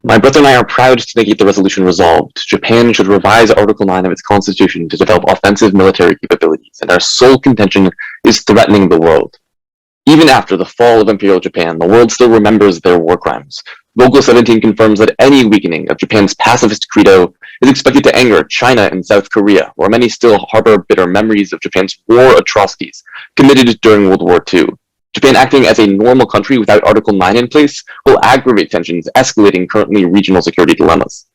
My brother and I are proud to negate the resolution resolved. Japan should revise Article 9 of its constitution to develop offensive military capabilities, and our sole contention is threatening the world. Even after the fall of Imperial Japan, the world still remembers their war crimes. Local 17 confirms that any weakening of Japan's pacifist credo is expected to anger China and South Korea, where many still harbor bitter memories of Japan's war atrocities committed during World War II. Japan acting as a normal country without Article 9 in place will aggravate tensions, escalating currently regional security dilemmas.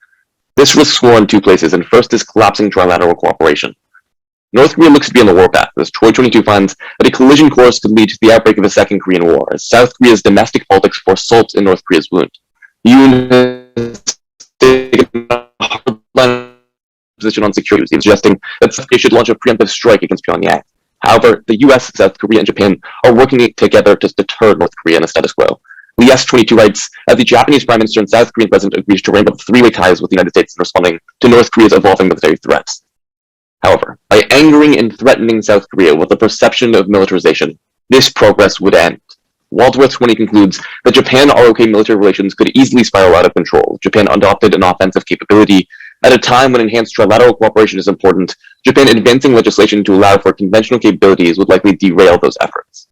This risks war in two places, and first is collapsing trilateral cooperation. North Korea looks to be on the warpath, as Troy 22 finds that a collision course could lead to the outbreak of a second Korean War, as South Korea's domestic politics pour salt in North Korea's wound. The UN has taken a hardline position on security, suggesting that South Korea should launch a preemptive strike against Pyongyang. However, the US, South Korea, and Japan are working together to deter North Korea in a status quo. The S-22 writes, as the Japanese Prime Minister and South Korean President agrees to ramp up three-way ties with the United States in responding to North Korea's evolving military threats. However, by angering and threatening South Korea with the perception of militarization, this progress would end. Wadsworth 20 concludes that Japan-ROK military relations could easily spiral out of control if Japan adopted an offensive capability at a time when enhanced trilateral cooperation is important. Japan advancing legislation to allow for conventional capabilities would likely derail those efforts.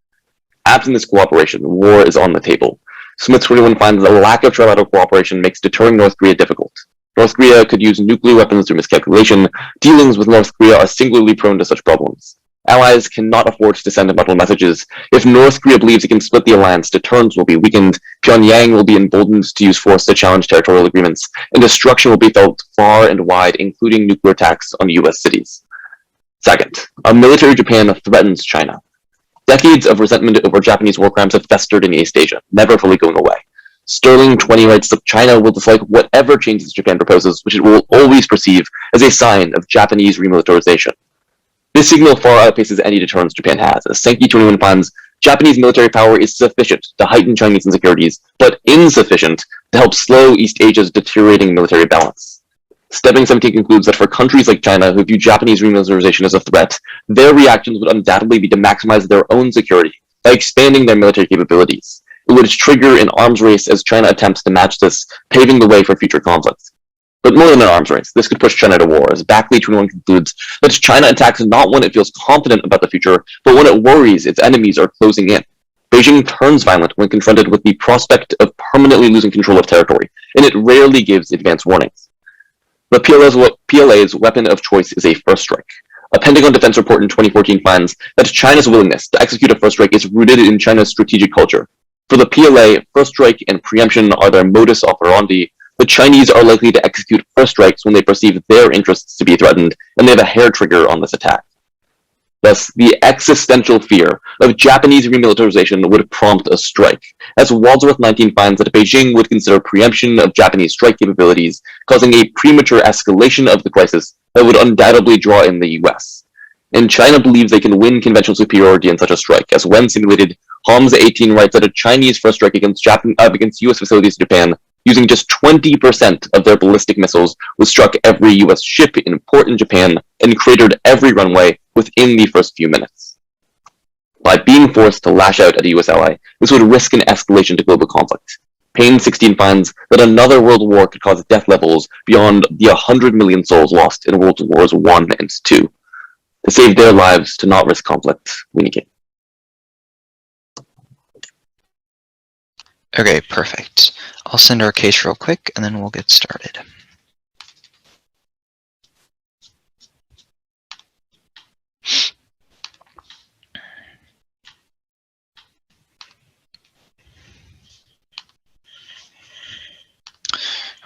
Absent this cooperation, war is on the table. Smith 21 finds that a lack of trilateral cooperation makes deterring North Korea difficult. North Korea could use nuclear weapons through miscalculation. Dealings with North Korea are singularly prone to such problems. Allies cannot afford to send muddled messages. If North Korea believes it can split the alliance, deterrence will be weakened, Pyongyang will be emboldened to use force to challenge territorial agreements, and destruction will be felt far and wide, including nuclear attacks on US cities. Second, a military Japan threatens China. Decades of resentment over Japanese war crimes have festered in East Asia, never fully going away. Sterling 20 writes that China will dislike whatever changes Japan proposes, which it will always perceive as a sign of Japanese remilitarization. This signal far outpaces any deterrence Japan has, as Sankey 21 finds Japanese military power is sufficient to heighten Chinese insecurities, but insufficient to help slow East Asia's deteriorating military balance. Stebbing 17 concludes that for countries like China, who view Japanese remilitarization as a threat, their reactions would undoubtedly be to maximize their own security by expanding their military capabilities. It would trigger an arms race as China attempts to match this, paving the way for future conflicts. But more than an arms race, this could push China to war, as Backley 21 concludes that China attacks not when it feels confident about the future, but when it worries its enemies are closing in. Beijing turns violent when confronted with the prospect of permanently losing control of territory, and it rarely gives advance warnings. The PLA's weapon of choice is a first strike. A Pentagon Defense report in 2014 finds that China's willingness to execute a first strike is rooted in China's strategic culture. For the PLA, first strike and preemption are their modus operandi. The Chinese are likely to execute first strikes when they perceive their interests to be threatened, and they have a hair trigger on this attack. Thus, the existential fear of Japanese remilitarization would prompt a strike, as Wadsworth 19 finds that Beijing would consider preemption of Japanese strike capabilities, causing a premature escalation of the crisis that would undoubtedly draw in the US. And China believes they can win conventional superiority in such a strike, as when simulated, Hamza 18 writes that a Chinese first strike against US facilities in Japan, using just 20% of their ballistic missiles, would struck every US ship in port in Japan and cratered every runway within the first few minutes. By being forced to lash out at a US ally, this would risk an escalation to global conflict. Payne 16 finds that another world war could cause death levels beyond the 100 million souls lost in World Wars I and II. To save their lives, to not risk conflict, we need it. Okay, perfect. I'll send our case real quick, and then we'll get started.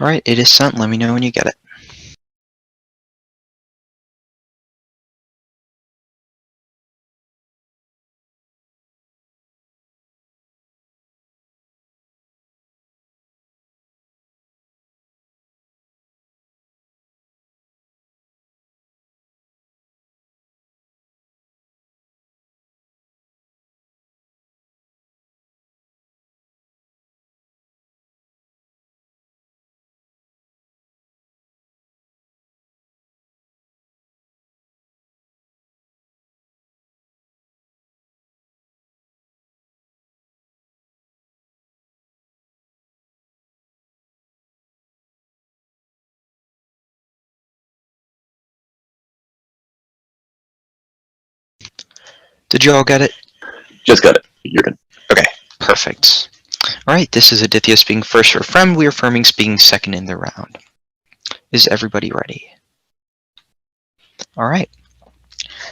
All right, it is sent. Let me know when you get it. Did you all get it? Just got it. You're good. Okay, perfect. All right, this is Aditya speaking first for Fremd. We are affirming speaking second in the round. Is everybody ready? All right.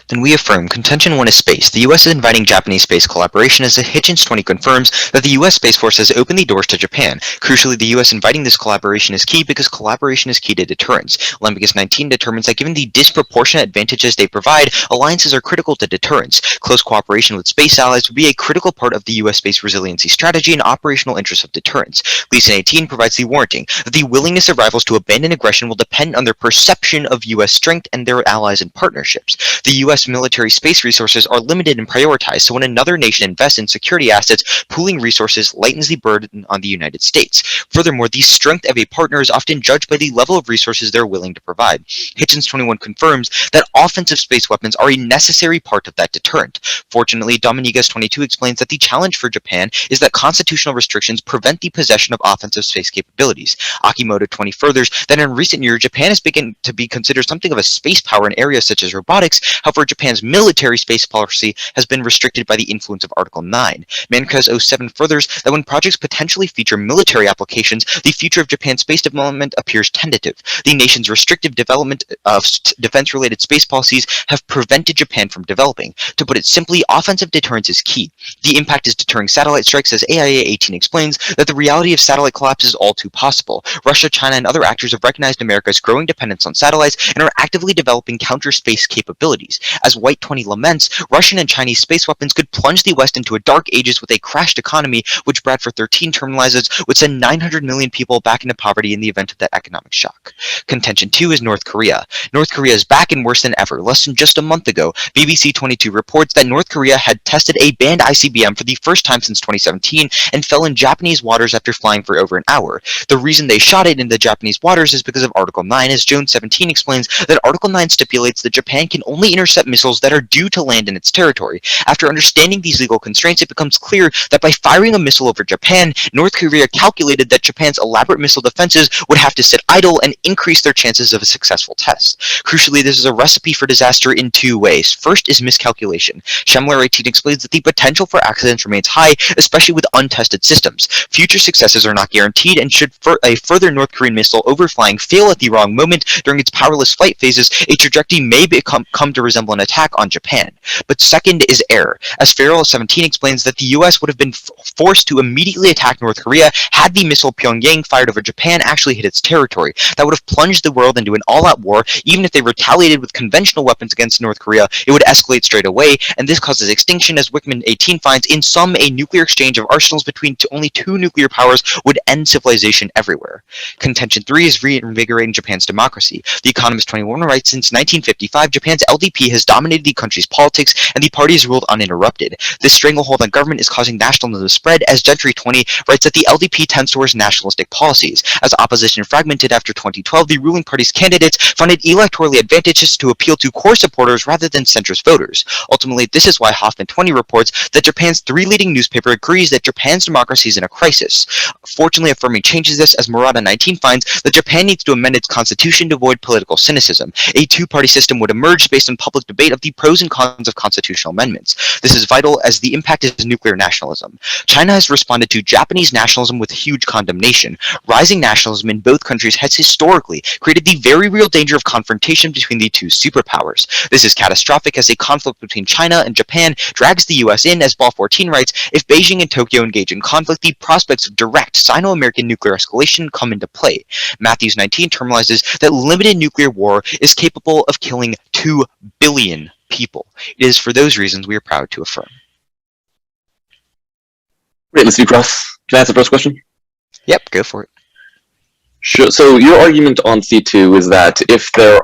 Then we affirm contention 1 is space. The U.S. is inviting Japanese space collaboration as Hitchens 20 confirms that the U.S. Space Force has opened the doors to Japan. Crucially, the U.S. inviting this collaboration is key because collaboration is key to deterrence. Olympicus 19 determines that given the disproportionate advantages they provide, alliances are critical to deterrence. Close cooperation with space allies would be a critical part of the U.S. space resiliency strategy and operational interests of deterrence. Gleason 18 provides the warranting that the willingness of rivals to abandon aggression will depend on their perception of U.S. strength and their allies and partnerships. The U.S. military space resources are limited and prioritized, so when another nation invests in security assets, pooling resources lightens the burden on the United States. Furthermore, the strength of a partner is often judged by the level of resources they're willing to provide. Hitchens 21 confirms that offensive space weapons are a necessary part of that deterrent. Fortunately, Dominguez 22 explains that the challenge for Japan is that constitutional restrictions prevent the possession of offensive space capabilities. Akimoto 20 furthers that in recent years, Japan has begun to be considered something of a space power in areas such as robotics. However, Japan's military space policy has been restricted by the influence of Article 9. Mancrez 07 furthers that when projects potentially feature military applications, the future of Japan's space development appears tentative. The nation's restrictive development of defense-related space policies have prevented Japan from developing. To put it simply, offensive deterrence is key. The impact is deterring satellite strikes, as AIA 18 explains that the reality of satellite collapse is all too possible. Russia, China, and other actors have recognized America's growing dependence on satellites and are actively developing counter-space capabilities. As White 20 laments, Russian and Chinese space weapons could plunge the West into a dark ages with a crashed economy, which Bradford 13 terminalizes would send 900 million people back into poverty in the event of that economic shock. Contention 2 is North Korea. North Korea is back and worse than ever. Less than just a month ago, BBC 22 reports that North Korea had tested a banned ICBM for the first time since 2017 and fell in Japanese waters after flying for over an hour. The reason they shot it in the Japanese waters is because of Article 9, as Jones 17 explains that Article 9 stipulates that Japan can only intercept missiles that are due to land in its territory. After understanding these legal constraints, it becomes clear that by firing a missile over Japan, North Korea calculated that Japan's elaborate missile defenses would have to sit idle and increase their chances of a successful test. Crucially, this is a recipe for disaster in two ways. First is miscalculation. Schemmler 18 explains that the potential for accidents remains high, especially with untested systems. Future successes are not guaranteed, and should a further North Korean missile overflying fail at the wrong moment during its powerless flight phases, a trajectory may come to resemble an attack on Japan. But second is error, as Farrell 17 explains that the US would have been forced to immediately attack North Korea had the missile Pyongyang fired over Japan actually hit its territory. That would have plunged the world into an all-out war. Even if they retaliated with conventional weapons against North Korea, it would escalate straight away, and this causes extinction, as Wickman 18 finds. In sum, a nuclear exchange of arsenals between only two nuclear powers would end civilization everywhere. Contention 3 is reinvigorating Japan's democracy. The Economist 21 writes, since 1955, Japan's LDP has dominated the country's politics, and the party has ruled uninterrupted. This stranglehold on government is causing nationalism to spread, as Gentry 20 writes that the LDP tends towards nationalistic policies. As opposition fragmented after 2012, the ruling party's candidates found it electorally advantageous to appeal to core supporters rather than centrist voters. Ultimately, this is why Hoffman 20 reports that Japan's three leading newspaper agrees that Japan's democracy is in a crisis. Fortunately, affirming changes this, as Murata 19 finds that Japan needs to amend its constitution to avoid political cynicism. A two-party system would emerge based on public debate of the pros and cons of constitutional amendments. This is vital, as the impact is nuclear nationalism. China has responded to Japanese nationalism with huge condemnation. Rising nationalism in both countries has historically created the very real danger of confrontation between the two superpowers. This is catastrophic, as a conflict between China and Japan drags the US in, as Ball 14 writes, if Beijing and Tokyo engage in conflict, the prospects of direct Sino-American nuclear escalation come into play. Matthews 19 terminalizes that limited nuclear war is capable of killing 2 billion people. It is for those reasons we are proud to affirm. Great, let's do cross. Can I ask the first question? Yep, go for it. Sure. So your argument on C2 is that if there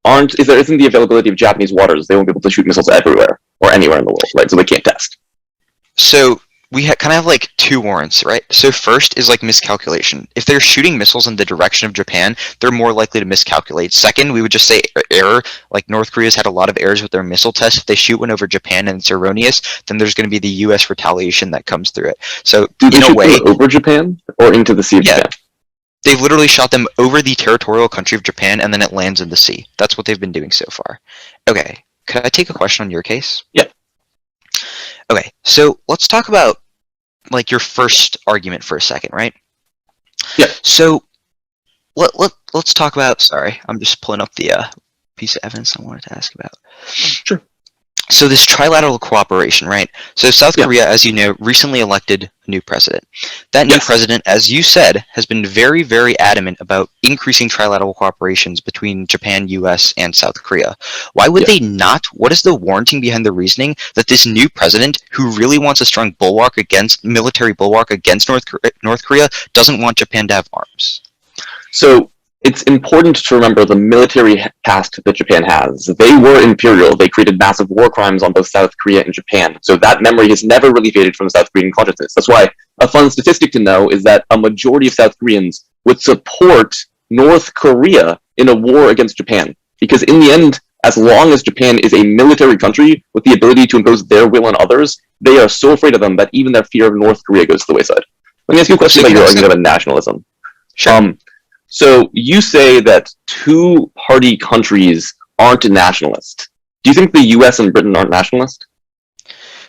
isn't the availability of Japanese waters, they won't be able to shoot missiles everywhere or anywhere in the world, right? So they can't test. So we kind of have like two warrants, right? So first is like miscalculation. If they're shooting missiles in the direction of Japan, they're more likely to miscalculate. Second, we would just say error. Like North Korea's had a lot of errors with their missile tests. If they shoot one over Japan and it's erroneous, then there's going to be the U.S. retaliation that comes through it. So in a way, over Japan or into the sea of Japan? They've literally shot them over the territorial country of Japan, and then it lands in the sea. That's what they've been doing so far. Okay, could I take a question on your case? Yeah. Okay, so let's talk about like your first argument for a second, right? Yeah. So let's talk about. Sorry, I'm just pulling up the piece of evidence I wanted to ask about. Sure. So this trilateral cooperation, right? So South Yeah. Korea, as you know, recently elected a new president. That new Yes. president, as you said, has been very, very adamant about increasing trilateral cooperations between Japan, US, and South Korea. Why would they not? What is the warranting behind the reasoning that this new president, who really wants a strong military bulwark against North Korea, doesn't want Japan to have arms? So it's important to remember the military past that Japan has. They were imperial. They created massive war crimes on both South Korea and Japan. So that memory has never really faded from South Korean consciousness. That's why a fun statistic to know is that a majority of South Koreans would support North Korea in a war against Japan. Because in the end, as long as Japan is a military country with the ability to impose their will on others, they are so afraid of them that even their fear of North Korea goes to the wayside. Let me ask you a question about your argument about nationalism. Sure. So you say that two-party countries aren't nationalist. Do you think the U.S. and Britain aren't nationalist?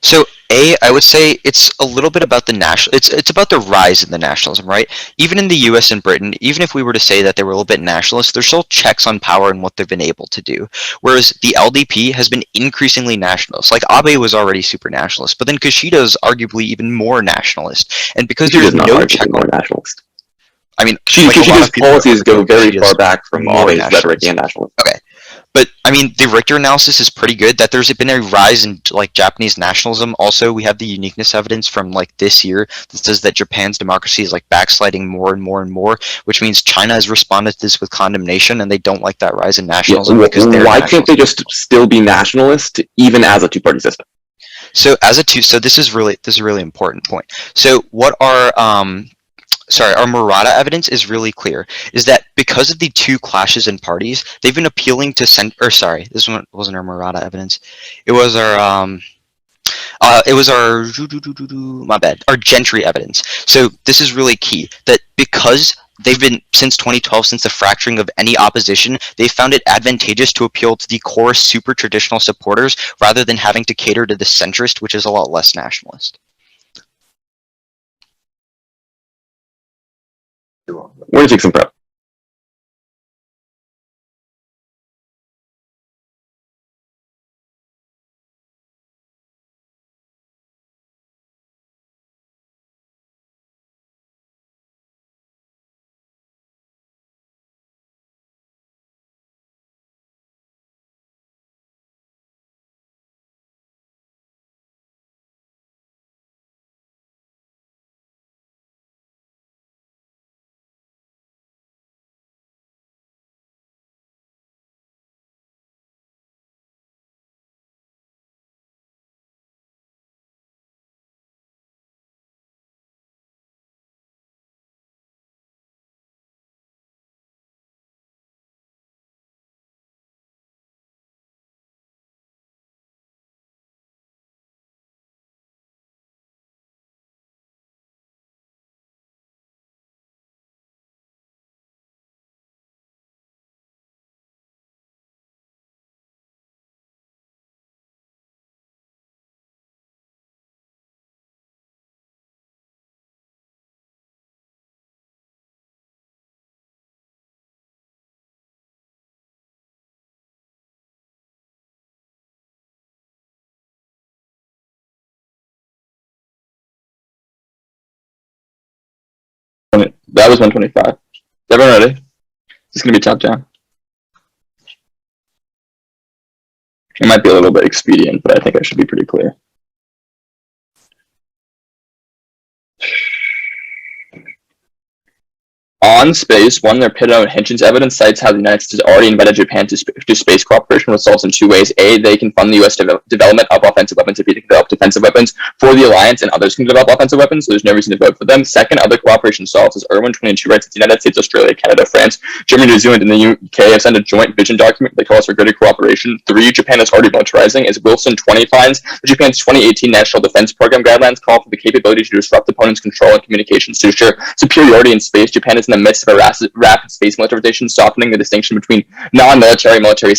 So I would say it's a little bit about the national. It's about the rise in the nationalism, right? Even in the U.S. and Britain, even if we were to say that they were a little bit nationalist, there's still checks on power and what they've been able to do. Whereas the LDP has been increasingly nationalist. Like Abe was already super nationalist, but then Kishida is arguably even more nationalist. And because there's no check more nationalist. I mean, Kishida's policies go very far back from Abe's rhetoric and nationalism. Okay. But I mean, the Richter analysis is pretty good. That there's been a rise in like Japanese nationalism. Also, we have the uniqueness evidence from like this year that says that Japan's democracy is like backsliding more and more and more, which means China has responded to this with condemnation, and they don't like that rise in nationalism because they're why can't they just still be nationalist even as a two-party system? So this is a really important point. So what our Murata evidence is really clear, is that because of the two clashes in parties, they've been appealing to this one wasn't our Murata evidence. It was our our Gentry evidence. So this is really key, that because they've been, since 2012, since the fracturing of any opposition, they found it advantageous to appeal to the core super traditional supporters rather than having to cater to the centrist, which is a lot less nationalist. We're going to take some prep. That was 125. Is everyone ready? It's going to be top down. It might be a little bit expedient, but I think I should be pretty clear. On space, one of their Pitot and Hitchens evidence cites how the United States has already invited Japan to space cooperation, results in two ways. A, they can fund the U.S. development of offensive weapons if they can develop defensive weapons for the alliance, and others can develop offensive weapons, so there's no reason to vote for them. Second, other cooperation solves, as Irwin 22 writes, that the United States, Australia, Canada, France, Germany, New Zealand, and the UK have sent a joint vision document they call us for greater cooperation. 3, Japan is already militarizing, as Wilson 20 finds. Japan's 2018 National Defense Program guidelines call for the capability to disrupt opponents' control and communications to ensure superiority in space. Japan is in the midst of a rapid space militarization, softening the distinction between non-military, military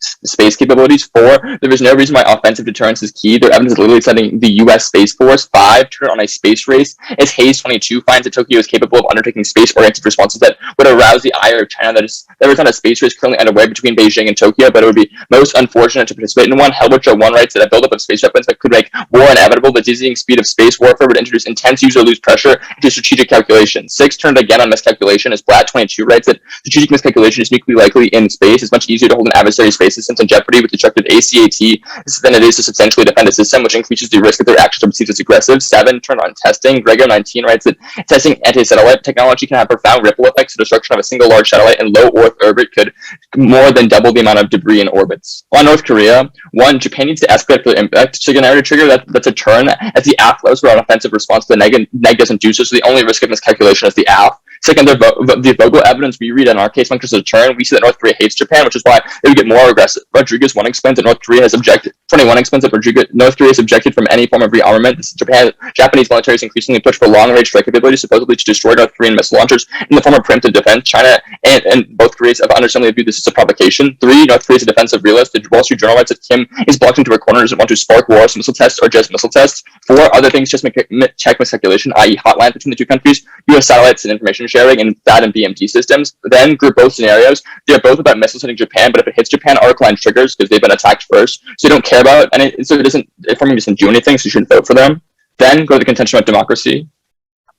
space capabilities. 4, there is no reason why offensive deterrence is key. Their evidence is literally setting the U.S. Space Force. 5, turn on a space race, as Hayes 22 finds that Tokyo is capable of undertaking space-oriented responses that would arouse the ire of China. There is not a space race currently underway between Beijing and Tokyo, but it would be most unfortunate to participate in one. Helwich 1 writes that a buildup of space weapons that could make war inevitable. The dizzying speed of space warfare would introduce intense user-lose pressure into strategic calculation. 6, turned again on miscalculation, as Blatt 22 writes that strategic miscalculation is uniquely likely in space. It's much easier to hold an adversary space systems in jeopardy with destructive ACAT than it is to substantially defend a system, which increases the risk that their actions are perceived as aggressive. 7, turn on testing. Gregor 19 writes that testing anti-satellite technology can have profound ripple effects. The destruction of a single large satellite in low Earth orbit could more than double the amount of debris in orbits. On North Korea, 1, Japan needs to escalate for the impact scenario trigger. That's a turn, as the AF allows for an offensive response. The neg doesn't do so, so the only risk of miscalculation is the AF. Second, the Vogel evidence we read in our case functions as a turn. We see that North Korea hates Japan, which is why they would get more aggressive. Rodriguez 1 explains that North Korea has objected. 21 explains that North Korea has objected from any form of rearmament. Japanese military is increasingly pushed for long-range strike capability, supposedly to destroy North Korean missile launchers in the form of preemptive defense. China and both Koreas have understandably viewed this as a provocation. 3, North Korea is a defensive realist. The Wall Street Journal writes that Kim is blocked into a corner and doesn't want to spark wars, missile tests, or just missile tests. 4, other things just check miscalculation, i.e. hotlines between the two countries, U.S. satellites and information sharing, and THAAD and BMD systems. Then group both scenarios. They're both about missiles hitting Japan, but if it hits Japan, arc line triggers because they've been attacked first. So they don't care about, and so it doesn't, Affirming doesn't do anything, so you shouldn't vote for them. Then go to the contention about democracy.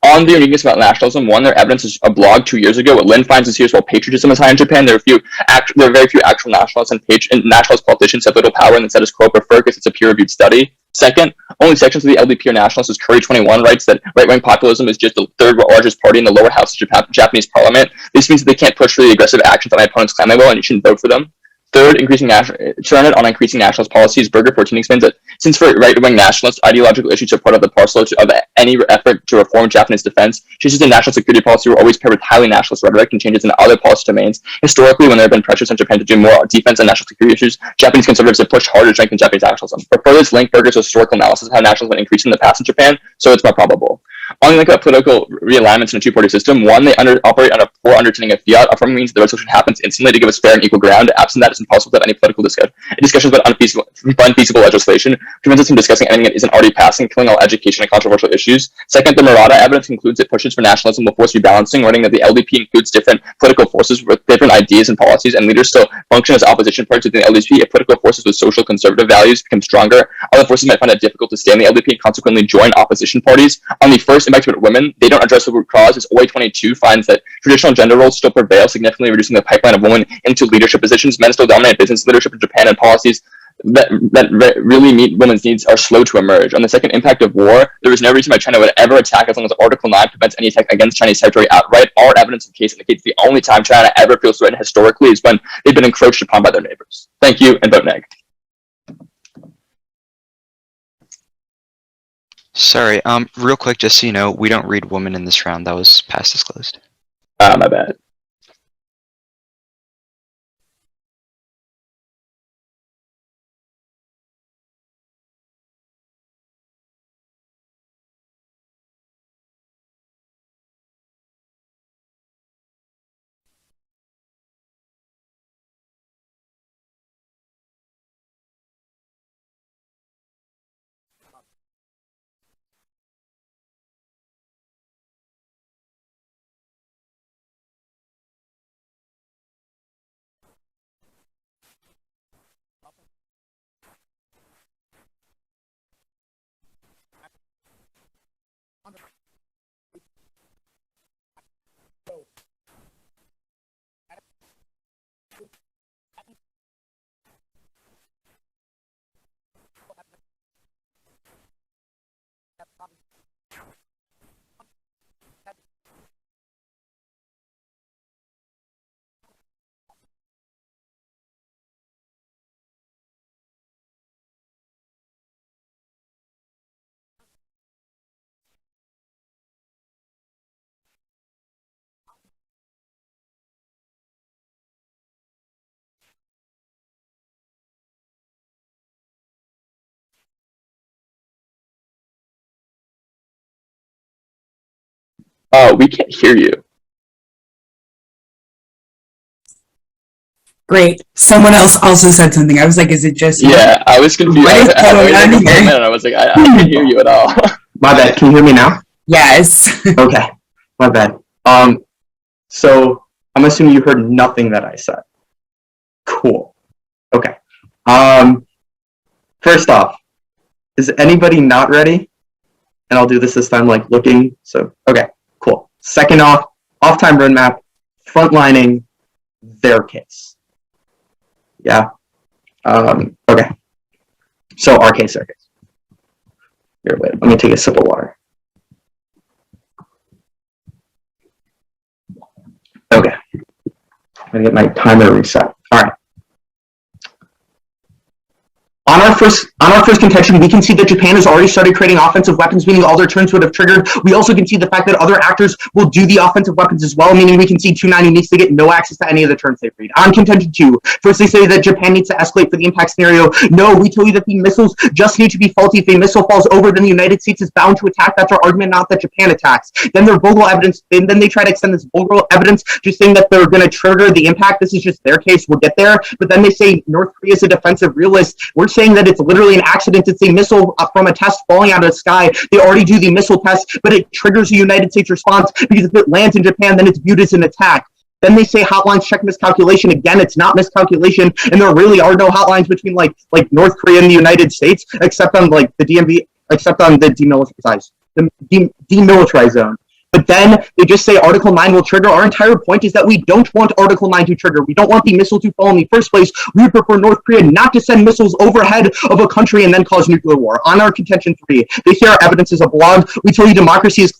On the uniqueness about nationalism, 1, their evidence is a blog 2 years ago. What Lin finds is here, while patriotism is high in Japan, there are very few actual nationalists, and nationalist politicians have little power in the status quo prefer because it's a peer-reviewed study. Second, only sections of the LDP are nationalists, as Curry 21 writes that right-wing populism is just the third largest party in the lower house of Japanese parliament. This means that they can't push for the aggressive actions that my opponents claim they will, and you shouldn't vote for them. Third, increasing nationalist policies. Berger 14 explains that since for right-wing nationalists, ideological issues are part of the parcel of any effort to reform Japanese defense, changes in national security policy were always paired with highly nationalist rhetoric, and changes in other policy domains. Historically, when there have been pressures on Japan to do more defense and national security issues, Japanese conservatives have pushed harder to strengthen Japanese nationalism. For furthest link, Berger's historical analysis of how nationalism has increased in the past in Japan, so it's more probable. On the political realignments in a two-party system, 1, they operate on a poor understanding of fiat. Affirming means the resolution happens instantly to give us fair and equal ground. Absent that, it's impossible to have any political discussion. Discussions about unfeasible legislation prevents us from discussing anything that isn't already passing, killing all education and controversial issues. Second, the Murata evidence concludes that pushes for nationalism will force rebalancing, writing that the LDP includes different political forces with different ideas and policies, and leaders still function as opposition parties within the LDP. If political forces with social conservative values become stronger, other forces might find it difficult to stay in the LDP and consequently join opposition parties. On the first impact about women, they don't address the root cause, as OA22 finds that traditional gender roles still prevail, significantly reducing the pipeline of women into leadership positions. Men still dominate business leadership in Japan, and policies that really meet women's needs are slow to emerge. On the second impact of war, there is no reason why China would ever attack as long as Article 9 prevents any attack against Chinese territory outright. Our evidence in the case indicates the only time China ever feels threatened historically is when they've been encroached upon by their neighbors. Thank you, and vote neg. Sorry, real quick, just so you know, we don't read women in this round. That was past disclosed. My bad. We can't hear you. Great. Someone else also said something. I was like, is it just you? Yeah, I was confused. What is going on here? I was like, I can't hear you at all. My bad. Can you hear me now? Yes. Okay. My bad. So I'm assuming you heard nothing that I said. Cool. Okay. First off, is anybody not ready? And I'll do this time, like looking. So, okay, cool. Second off-time roadmap, frontlining their case. Yeah. Okay. So our case, Here, wait. Let me take a sip of water. Okay. I'm gonna get my timer reset. All right. On our first contention, we can see that Japan has already started creating offensive weapons, meaning all their turns would have triggered. We also can see the fact that other actors will do the offensive weapons as well, meaning we can see 290 needs to get no access to any of the turns they read. On contention 2, first they say that Japan needs to escalate for the impact scenario. No, we tell you that the missiles just need to be faulty. If a missile falls over, then the United States is bound to attack. That's our argument, not that Japan attacks. Then their vulgar evidence, then they try to extend this vulgar evidence, just saying that they're going to trigger the impact. This is just their case. We'll get there. But then they say North Korea is a defensive realist. We're saying that it's literally an accident. It's a missile from a test falling out of the sky. They already do the missile test, but it triggers the United States response because if it lands in Japan, then it's viewed as an attack. Then they say hotlines check miscalculation. Again, it's not miscalculation, and there really are no hotlines between like North Korea and the United States, except on like the DMV, except on the demilitarized zone. But then they just say Article 9 will trigger. Our entire point is that we don't want Article 9 to trigger. We don't want the missile to fall in the first place. We would prefer North Korea not to send missiles overhead of a country and then cause nuclear war. On our contention 3, they say our evidence is a blog. We tell you democracy is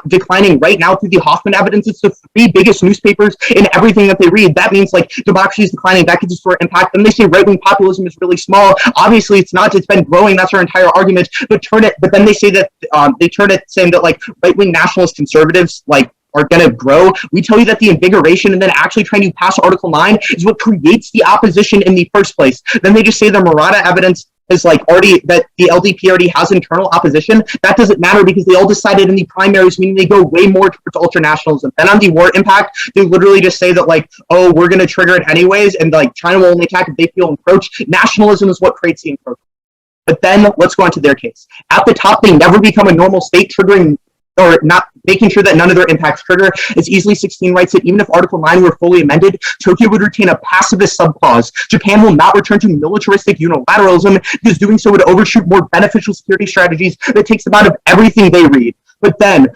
declining right now through the Hoffman evidence. It's the 3 biggest newspapers in everything that they read. That means like democracy is declining. That gets us to our impact. Then they say right-wing populism is really small. Obviously, it's not. It's been growing. That's our entire argument. But then they say that they turn it saying that like right-wing nationalist conservatives like are going to grow. We tell you that the invigoration and then actually trying to pass Article 9 is what creates the opposition in the first place. Then they just say the Murata evidence is like already that the LDP already has internal opposition. That doesn't matter because they all decided in the primaries, meaning they go way more towards ultranationalism. Then on the war impact, they literally just say that like, oh, we're going to trigger it anyways, and like China will only attack if they feel encroached. Nationalism is what creates the encroachment. But then let's go on to their case. At the top, they never become a normal state, triggering or not making sure that none of their impacts trigger. As easily 16 writes that even if Article 9 were fully amended, Tokyo would retain a pacifist subclause. Japan will not return to militaristic unilateralism because doing so would overshoot more beneficial security strategies that takes them out of everything they read. But then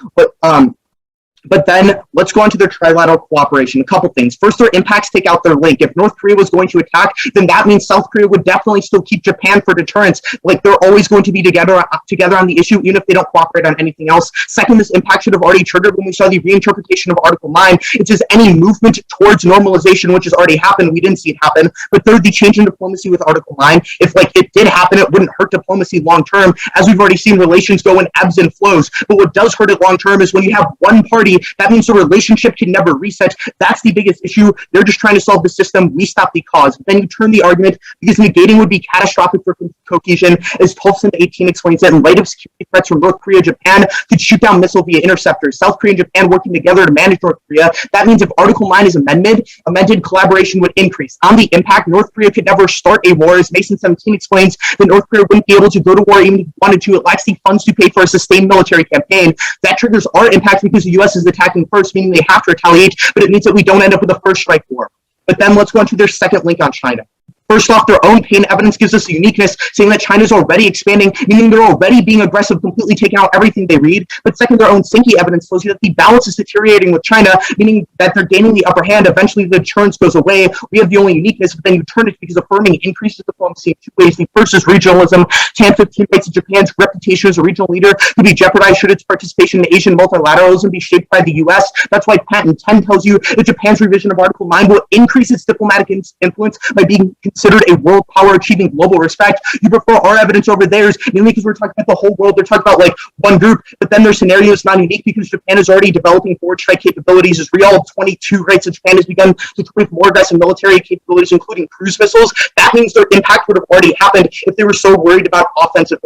let's go on to their trilateral cooperation. A couple things. First, their impacts take out their link. If North Korea was going to attack, then that means South Korea would definitely still keep Japan for deterrence. Like they're always going to be together on the issue, even if they don't cooperate on anything else. Second, this impact should have already triggered when we saw the reinterpretation of Article 9. It says any movement towards normalization, which has already happened. We didn't see it happen. But third, the change in diplomacy with Article 9. If like it did happen, it wouldn't hurt diplomacy long term, as we've already seen relations go in ebbs and flows. But what does hurt it long term is when you have one party. That means the relationship can never reset. That's the biggest issue. They're just trying to solve the system. We stop the cause. But then you turn the argument because negating would be catastrophic for cohesion. As 12-18 explains that in light of security threats from North Korea, Japan could shoot down missile via interceptors. South Korea and Japan working together to manage North Korea. That means if Article 9 is amended, collaboration would increase. On the impact, North Korea could never start a war. As Mason 17 explains, that North Korea wouldn't be able to go to war even if it wanted to. It lacks the funds to pay for a sustained military campaign. That triggers our impact because the U.S. is attacking first, meaning they have to retaliate, but it means that we don't end up with a first strike war. But then let's go on to their second link on China. First off, their own pain evidence gives us a uniqueness, saying that China's already expanding, meaning they're already being aggressive, completely taking out everything they read. But second, their own Sinki evidence tells you that the balance is deteriorating with China, meaning that they're gaining the upper hand. Eventually, the deterrence goes away. We have the only uniqueness, but then you turn it because affirming increases diplomacy in 2 ways. The first is regionalism. Tan 15 writes that Japan's reputation as a regional leader could be jeopardized should its participation in Asian multilateralism be shaped by the U.S. That's why Patent 10 tells you that Japan's revision of Article 9 will increase its diplomatic influence by being considered a world power achieving global respect. You prefer our evidence over theirs, mainly because we're talking about the whole world. They're talking about like one group, but then their scenario is not unique because Japan is already developing forward strike capabilities. As Real 22 writes that Japan has begun to tweak more aggressive military capabilities, including cruise missiles. That means their impact would have already happened if they were so worried about offensive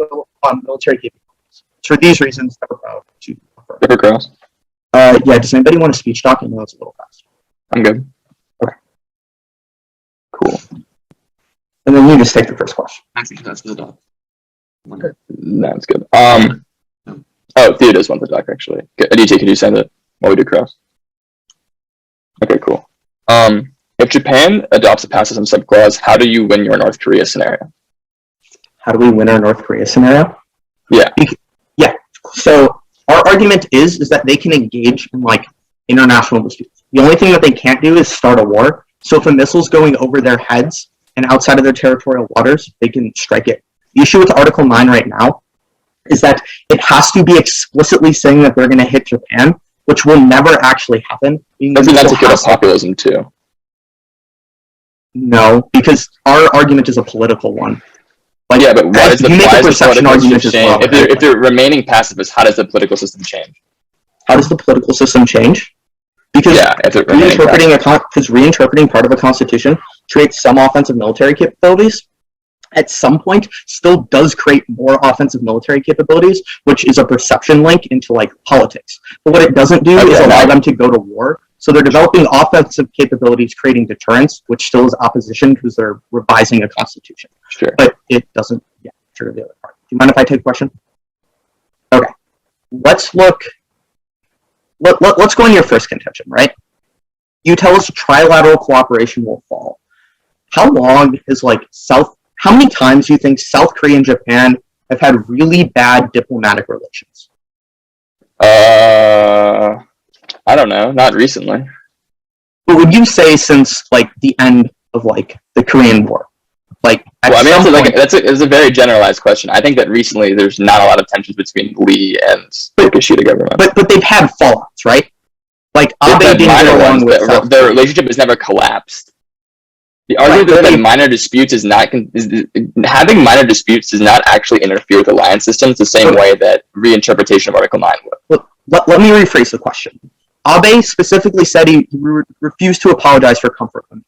military capabilities. So for these reasons, they're proud to affirm. Yeah, does anybody want a speech doc? I know it's a little fast. I'm good. Cool. And then you just take the first question. That's the dog. That's good. Oh, Theo does want the doc actually. DT, can you send it while we do cross? Okay, cool. If Japan adopts a pacifism subclause, how do you win your North Korea scenario? How do we win our North Korea scenario? Yeah. Yeah. So our argument is that they can engage in like international disputes. The only thing that they can't do is start a war. So if a missile's going over their heads and outside of their territorial waters, they can strike it. The issue with Article 9 right now is that it has to be explicitly saying that they're going to hit Japan, which will never actually happen. I think that's a good populism too. No, because our argument is a political one. Like, yeah, but why is the perception argument change? Well, if they're remaining pacifists, how does the political system change? How does the political system change? Because reinterpreting part of a constitution creates some offensive military capabilities. At some point, still does create more offensive military capabilities, which is a perception link into like politics. But what it doesn't do is allow them to go to war. So they're developing offensive capabilities, creating deterrence, which still is opposition because they're revising a constitution. Sure. But it doesn't trigger the other part. Do you mind if I take a question? Okay. Let's go on your first contention, right? You tell us trilateral cooperation will fall. How long is how many times do you think South Korea and Japan have had really bad diplomatic relations? I don't know. Not recently. But would you say since the end of the Korean War? That's a very generalized question. I think that recently there's not a lot of tensions between Lee and the Kishida government. But they've had fallouts, right? Abe didn't get along with South Their relationship has never collapsed. The argument that minor disputes having minor disputes does not actually interfere with alliance systems the same way that reinterpretation of Article 9 would. Let me rephrase the question. Abe specifically said he refused to apologize for comfort women,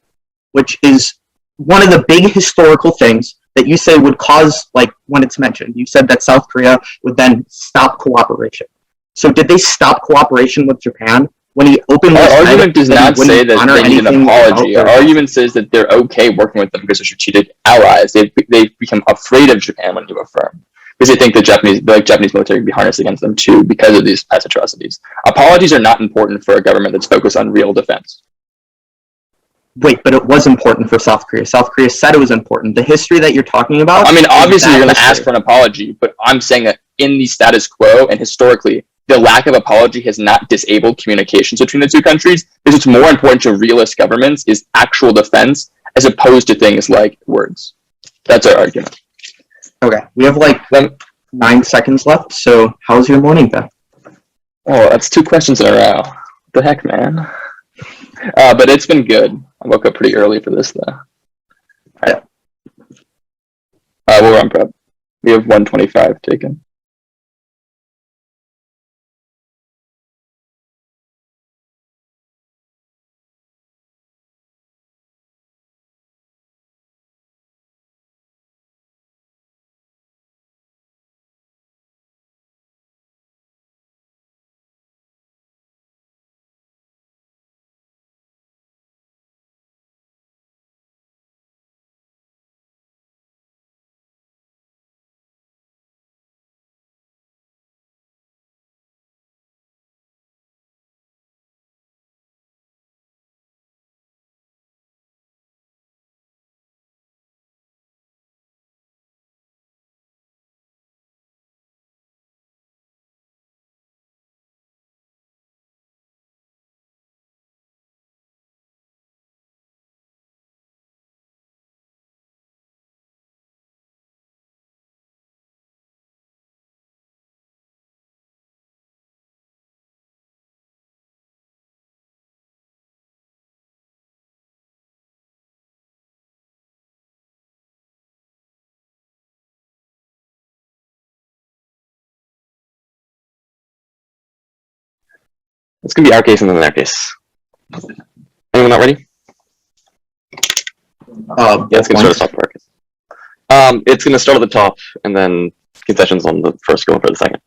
which is one of the big historical things that you say would cause, when it's mentioned. You said that South Korea would then stop cooperation. So did they stop cooperation with Japan? When he openly Our argument does not say that they need an apology. Our argument says that they're okay working with them because they're strategic allies. They've become afraid of Japan when you affirm. Because they think the Japanese military can be harnessed against them too because of these past atrocities. Apologies are not important for a government that's focused on real defense. Wait, but it was important for South Korea. South Korea said it was important. The history that you're talking about... I mean, obviously you're going to ask for an apology, but I'm saying that in the status quo and historically, the lack of apology has not disabled communications between the two countries because it's more important to realist governments is actual defense as opposed to things like words. That's our argument. Okay, we have 9 seconds left, so how's your morning been? Oh, that's 2 questions in a row. What the heck, man? But it's been good. I woke up pretty early for this, though. All right. We'll run prep. We have 125 taken. It's going to be our case and then their case. Anyone not ready? Yeah, it's going to start at the top of our case. It's going to start at the top, and then concessions on the first go for the second.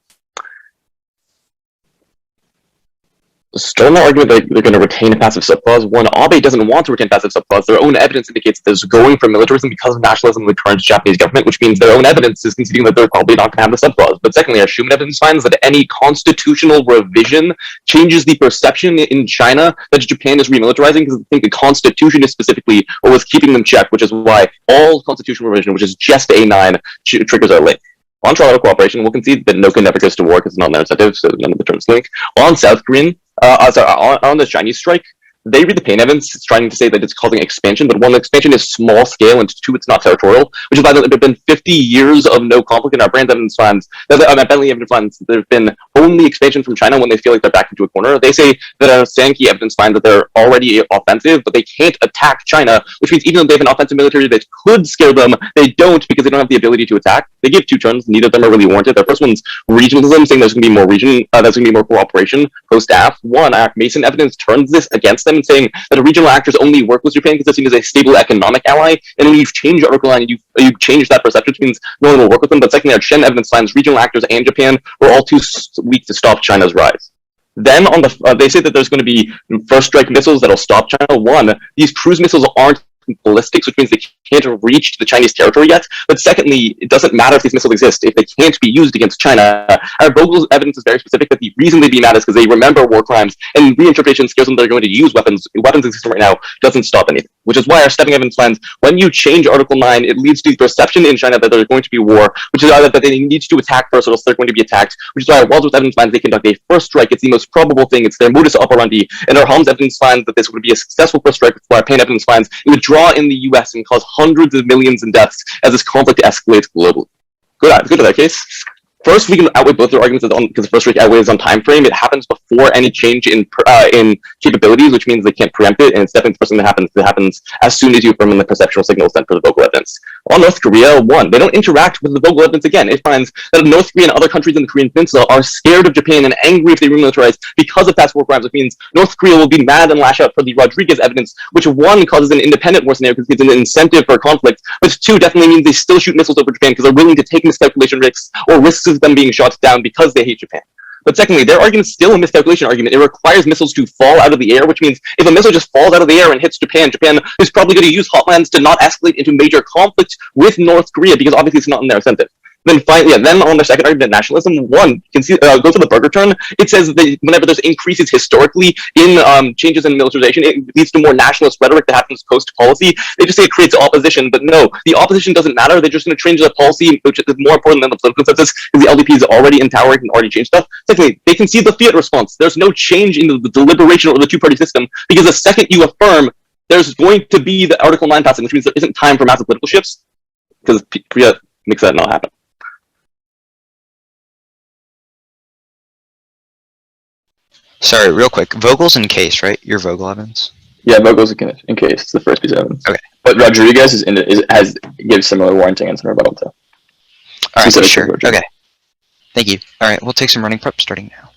strong argument that they're going to retain a passive subclause. One, Abe doesn't want to retain passive subclause. Their own evidence indicates that there's going for militarism because of nationalism in the current Japanese government, which means their own evidence is conceding that they're probably not going to have the subclause. But secondly, our Schumann evidence finds that any constitutional revision changes the perception in China that Japan is remilitarizing, because I think the constitution is specifically what was keeping them checked, which is why all constitutional revision, which is just A9, triggers our link. On trilateral cooperation, we'll concede that Noka never goes to war because it's not in their incentive, so none of the terms link. On South Korean, on the Chinese strike, they read the pain evidence, it's trying to say that it's causing expansion, but one, the expansion is small scale, and two, it's not territorial, which is why there have been 50 years of no conflict in our brand evidence funds. Bentley evidence funds, there's been only expansion from China when they feel like they're back into a corner. They say that our Sankey evidence finds that they're already offensive, but they can't attack China, which means even though they have an offensive military that could scare them, they don't because they don't have the ability to attack. They give two terms, neither of them are really warranted. Their first one's regionalism, saying there's going to be more there's going to be more cooperation post-AF. One, Mason evidence turns this against them and saying that regional actors only work with Japan because they're seen as a stable economic ally, and when you've changed Article 9 and you've changed that perception, which means no one will work with them. But secondly, our Chen evidence finds regional actors and Japan were all too weak to stop China's rise. Then on they say that there's going to be first strike missiles that'll stop China. One, these cruise missiles aren't ballistics, which means they can't reach the Chinese territory yet. But secondly, it doesn't matter if these missiles exist if they can't be used against China. Our Vogel's evidence is very specific that the reason they'd be mad is because they remember war crimes, and reinterpretation scares them they're going to use weapons. Weapons existing right now doesn't stop anything, which is why our stepping evidence finds when you change Article 9, it leads to the perception in China that there's going to be war, which is either that they need to attack first or else they're going to be attacked, which is why our Wadsworth evidence finds they conduct a first strike. It's the most probable thing. It's their modus operandi. And our Holmes evidence finds that this would be a successful first strike, while our Payne evidence finds it would draw in the US and cause hundreds of millions in deaths as this conflict escalates globally. Good to that case. First, we can outweigh both their arguments because the first strike outweighs on time frame. It happens before any change in capabilities, which means they can't preempt it, and it's definitely the first thing that happens. It happens as soon as you affirm the perceptual signal sent for the vocal evidence. On North Korea, one, they don't interact with the vocal evidence again. It finds that North Korea and other countries in the Korean Peninsula are scared of Japan and angry if they remilitarize because of past war crimes, which means North Korea will be mad and lash out for the Rodriguez evidence, which one causes an independent war scenario because it's an incentive for conflict, but two definitely means they still shoot missiles over Japan because they're willing to take miscalculation risks or risks of them being shot down because they hate Japan. But secondly, their argument is still a miscalculation argument. It requires missiles to fall out of the air, which means if a missile just falls out of the air and hits Japan, Japan is probably going to use hotlands to not escalate into major conflict with North Korea because obviously it's not in their incentive. Then finally, then on the second argument, nationalism, one, go to the Burger turn. It says that whenever there's increases historically in changes in militarization, it leads to more nationalist rhetoric that happens post-policy. They just say it creates opposition, but no, the opposition doesn't matter. They're just going to change the policy, which is more important than the political consensus, because the LDP is already in tower and can already change stuff. Secondly, they concede the fiat response. There's no change in the deliberation or the two-party system, because the second you affirm, there's going to be the Article 9 passing, which means there isn't time for massive political shifts, because Priya makes that not happen. Sorry, real quick. Vogel's in case, right? Your Vogel evidence? Yeah, Vogel's in case. It's the first piece of evidence. Okay. But Rodriguez gives similar warranting and some rebuttal too. All right, sure. Okay. Thank you. All right, we'll take some running prep starting now.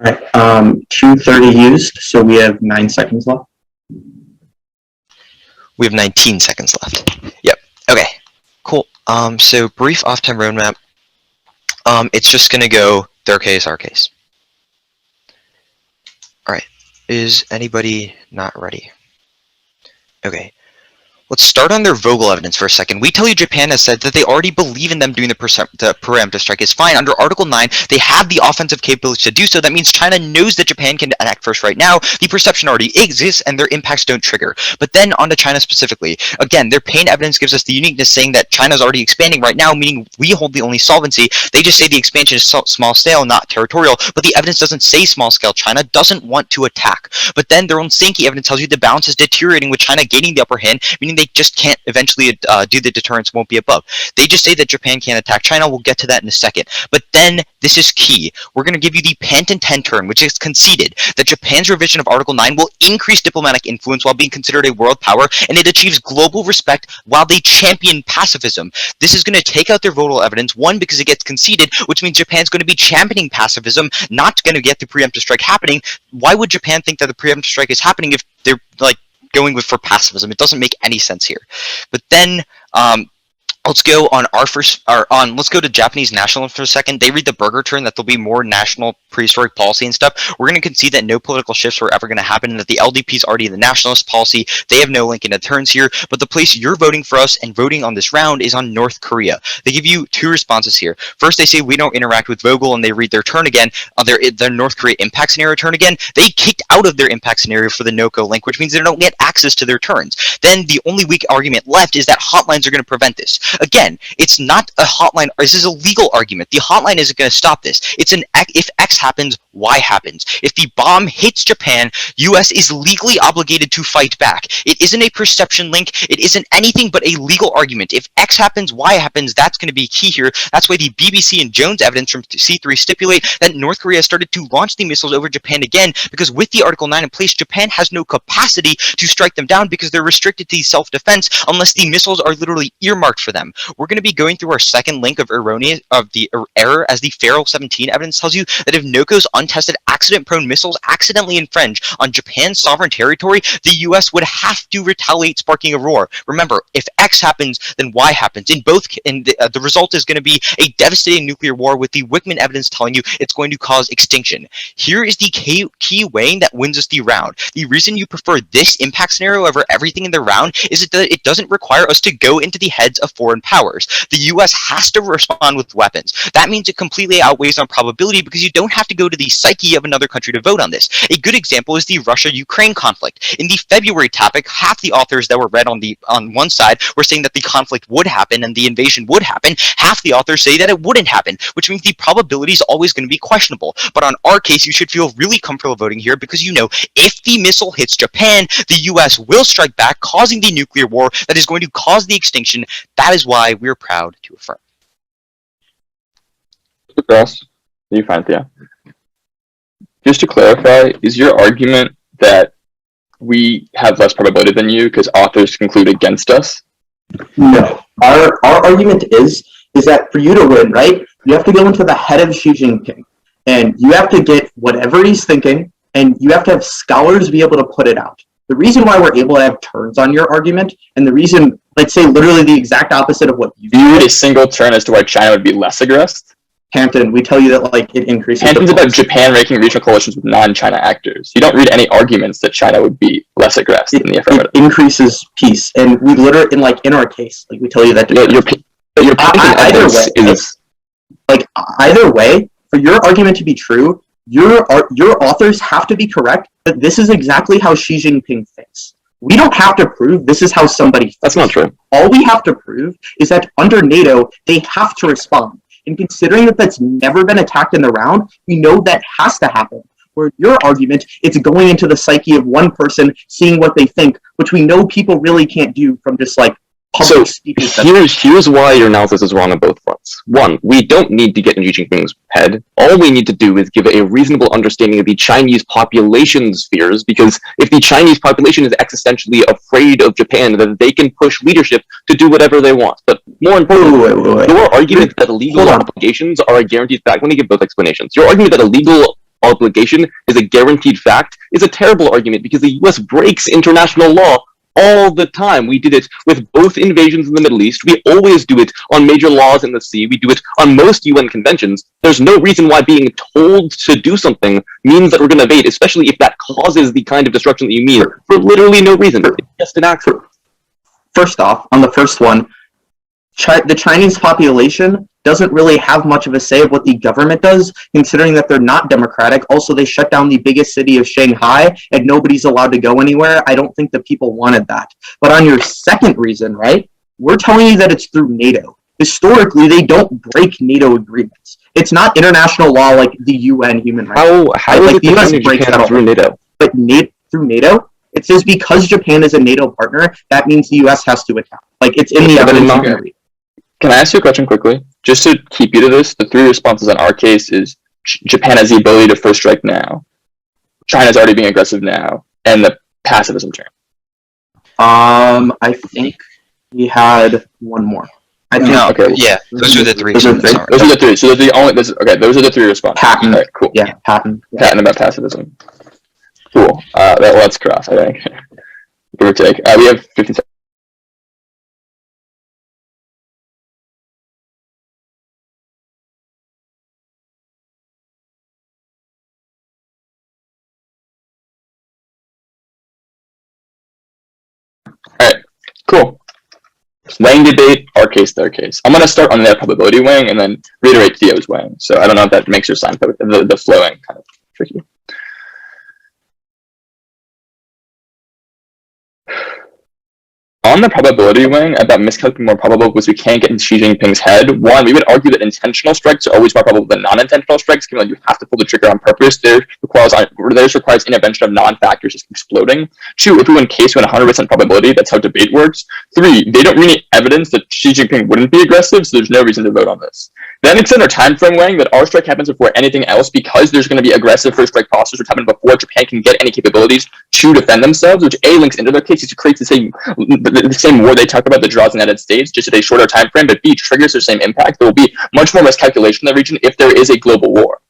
All right, 230 used, so we have 9 seconds left. We have 19 seconds left. Yep. Okay. Cool. So brief off-time roadmap. It's just gonna go their case, our case. All right. Is anybody not ready? Okay. Let's start on their Vogel evidence for a second. We tell you Japan has said that they already believe in them doing the preemptive strike is fine. Under Article 9, they have the offensive capability to do so. That means China knows that Japan can act first right now. The perception already exists, and their impacts don't trigger. But then on to China specifically. Again, their pain evidence gives us the uniqueness saying that China's already expanding right now, meaning we hold the only solvency. They just say the expansion is small scale, not territorial, but the evidence doesn't say small scale. China doesn't want to attack. But then their own Sankey evidence tells you the balance is deteriorating with China gaining the upper hand, meaning they just can't eventually do the deterrence, won't be above. They just say that Japan can't attack China. We'll get to that in a second. But then this is key. We're going to give you the Panton 10 term, which is conceded that Japan's revision of Article 9 will increase diplomatic influence while being considered a world power, and it achieves global respect while they champion pacifism. This is going to take out their Vogel evidence, one, because it gets conceded, which means Japan's going to be championing pacifism, not going to get the preemptive strike happening. Why would Japan think that the preemptive strike is happening if they're like going with for pacifism? It doesn't make any sense here. But then let's go on let's go to Japanese nationalism for a second. They read the Berger turn that there'll be more national prehistoric policy and stuff. We're going to concede that no political shifts were ever going to happen and that the LDP is already the nationalist policy. They have no link in the turns here, but the place you're voting for us and voting on this round is on North Korea. They give you 2 responses here. First, they say we don't interact with Vogel, and they read their turn again, their North Korea impact scenario turn again. They kicked out of their impact scenario for the NOCO link, which means they don't get access to their turns. Then the only weak argument left is that hotlines are going to prevent this. Again, it's not a hotline. This is a legal argument. The hotline isn't going to stop this. It's an if X happens, Y happens. If the bomb hits Japan, US is legally obligated to fight back. It isn't a perception link. It isn't anything but a legal argument. If X happens, Y happens. That's going to be key here. That's why the BBC and Jones evidence from C3 stipulate that North Korea started to launch the missiles over Japan again because with the Article 9 in place, Japan has no capacity to strike them down because they're restricted to self-defense unless the missiles are literally earmarked for them. We're going to be going through our second link of error as the Farrell 17 evidence tells you that if NOCO's untested accident-prone missiles accidentally infringe on Japan's sovereign territory, the US would have to retaliate, sparking a roar. Remember, if X happens, then Y happens. The result is going to be a devastating nuclear war with the Wickman evidence telling you it's going to cause extinction. Here is the key weighing that wins us the round. The reason you prefer this impact scenario over everything in the round is that it doesn't require us to go into the heads of foreign powers. The US has to respond with weapons. That means it completely outweighs on probability because you don't have to go to the psyche of another country to vote on this. A good example is the Russia-Ukraine conflict. In the February topic, half the authors that were read on one side were saying that the conflict would happen and the invasion would happen. Half the authors say that it wouldn't happen, which means the probability is always going to be questionable. But on our case, you should feel really comfortable voting here because you know if the missile hits Japan, the US will strike back, causing the nuclear war that is going to cause the extinction. That is why we're proud to affirm. Ross, you find yeah. Just to clarify, is your argument that we have less probability than you because authors conclude against us? No. Our argument is that for you to win, right, you have to go into the head of Xi Jinping, and you have to get whatever he's thinking, and you have to have scholars be able to put it out. The reason why we're able to have turns on your argument, and the reason, let's say literally the exact opposite of what you viewed a single turn as to why China would be less aggressed? Hampton, we tell you that like it increases. Hampton's about Japan making regional coalitions with non-China actors. You don't read any arguments that China would be less aggressed in the affirmative. It increases peace, and we literally in our case, like we tell you that. Either way, for your argument to be true, your authors have to be correct that this is exactly how Xi Jinping thinks. We don't have to prove this is how somebody thinks. That's not true. All we have to prove is that under NATO, they have to respond. And considering that that's never been attacked in the round, we know that has to happen. Where your argument, it's going into the psyche of one person, seeing what they think, which we know people really can't do from just like public speeches. Here's why your analysis is wrong on both fronts. One, we don't need to get in Xi Jinping's head. All we need to do is give a reasonable understanding of the Chinese population's fears, because if the Chinese population is existentially afraid of Japan, then they can push leadership to do whatever they want. But more importantly, your argument that illegal obligations are a guaranteed fact. Let me give both explanations. Your argument that illegal obligation is a guaranteed fact is a terrible argument because the US breaks international law all the time. We did it with both invasions in the Middle East. We always do it on major laws in the sea. We do it on most UN conventions. There's no reason why being told to do something means that we're going to evade, especially if that causes the kind of destruction that you mean for literally no reason. It's just an accident. First off, on the first one, the Chinese population doesn't really have much of a say of what the government does, considering that they're not democratic. Also, they shut down the biggest city of Shanghai, and nobody's allowed to go anywhere. I don't think the people wanted that. But on your second reason, right, we're telling you that it's through NATO. Historically, they don't break NATO agreements. It's not international law like the UN human rights. How like is the US breaks that through NATO? But through NATO, it says because Japan is a NATO partner, that means the US has to attack. Like, it's in the evidence you can read. Can I ask you a question quickly? Just to keep you to this, the three responses on our case is Japan has the ability to first strike now, China's already being aggressive now, and the pacifism turn. I think we had one more. I think. No, okay. Yeah, those are the three. Those are the three. So those are the only. Those are the three responses. Patent. All right, cool. Yeah, patent. Yeah. Patent about pacifism. Cool. Let's cross, I think. Give or take. We have 15 seconds. Alright, cool. Weighing debate, our case, their case. I'm going to start on their probability weighing and then reiterate Theo's weighing. So I don't know if that makes your sign, but the flowing kind of tricky. On the probability weighing, about miscalculating more probable because we can't get in Xi Jinping's head. One, we would argue that intentional strikes are always more probable than non-intentional strikes, given that you have to pull the trigger on purpose. Theirs requires intervention of non-factors just exploding. Two, if we win case, we win 100% probability. That's how debate works. Three, they don't really evidence that Xi Jinping wouldn't be aggressive, so there's no reason to vote on this. Then extend our time frame weighing that our strike happens before anything else because there's going to be aggressive first strike postures which happen before Japan can get any capabilities to defend themselves, which A, links into their cases to create the same war they talked about that draws the United States, just at a shorter time frame, but B, triggers the same impact. There will be much more miscalculation in the region if there is a global war.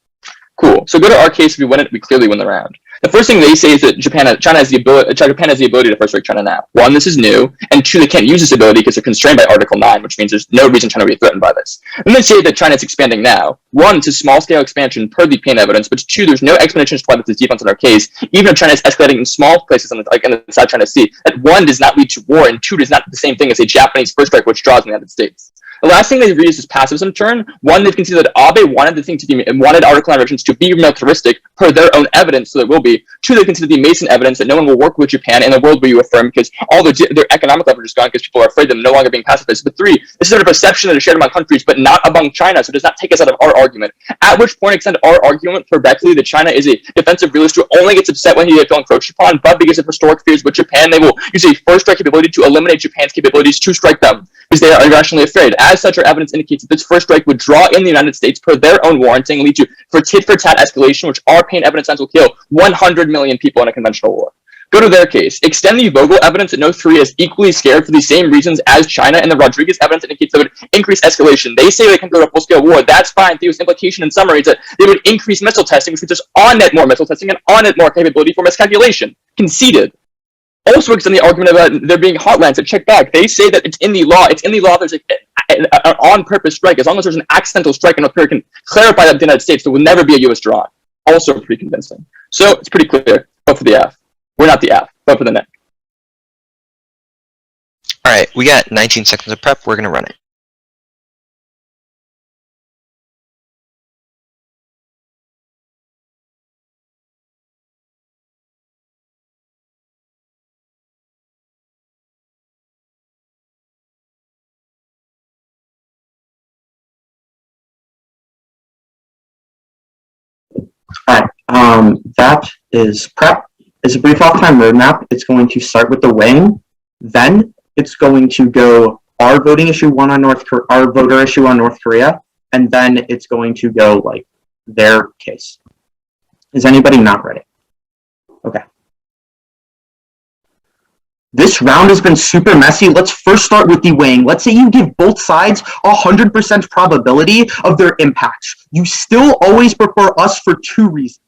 Cool. So go to our case. If we win it, we clearly win the round. The first thing they say is that Japan has the ability to first strike China now. One, this is new, and two, they can't use this ability because they're constrained by Article 9, which means there's no reason China will be threatened by this. And they say that China is expanding now. One, it's a small-scale expansion per the pain evidence, but two, there's no explanation as to why this is defense in our case, even if China is escalating in small places like in the South China Sea. That one does not lead to war, and two does not the same thing as a Japanese first strike, which draws the United States. The last thing they read is this pacifism turn. One, they've considered that Abe wanted Article 9 regions to be militaristic per their own evidence, so there will be. Two, they consider the Mason evidence that no one will work with Japan in the world where you affirm because all their economic leverage is gone because people are afraid of them no longer being pacifists. But three, this is sort of a perception that is shared among countries, but not among China, so it does not take us out of our argument. At which point, extend our argument correctly that China is a defensive realist who only gets upset when he feels encroached upon, but because of historic fears with Japan, they will use a first strike capability to eliminate Japan's capabilities to strike them because they are irrationally afraid. As such, our evidence indicates that this first strike would draw in the United States per their own warranting, lead to tit-for-tat escalation, which our pain evidence will kill 100 million people in a conventional war. Go to their case. Extend the Vogel evidence that no three is equally scared for the same reasons as China, and the Rodriguez evidence indicates that would increase escalation. They say they can go to full-scale war. That's fine. Theo's implication in summary is that they would increase missile testing, which would just on-net more missile testing and on-net more capability for miscalculation. Conceded. Also extend the argument about there being hotlands that check back. They say that it's in the law. It's in the law. There's an on-purpose strike. As long as there's an accidental strike and North Korea can clarify that with the United States, there will never be a U.S. draw. Also pretty convincing. So it's pretty clear. Vote for the F. We're not the F. Vote for the neck. All right, we got 19 seconds of prep. We're going to run it. Alright, that is prep. It's a brief off-time roadmap. It's going to start with the weighing. Then it's going to go our voting issue one on our voter issue on North Korea, and then it's going to go like their case. Is anybody not ready? Okay. This round has been super messy. Let's first start with the weighing. Let's say you give both sides 100% probability of their impacts. You still always prefer us for two reasons.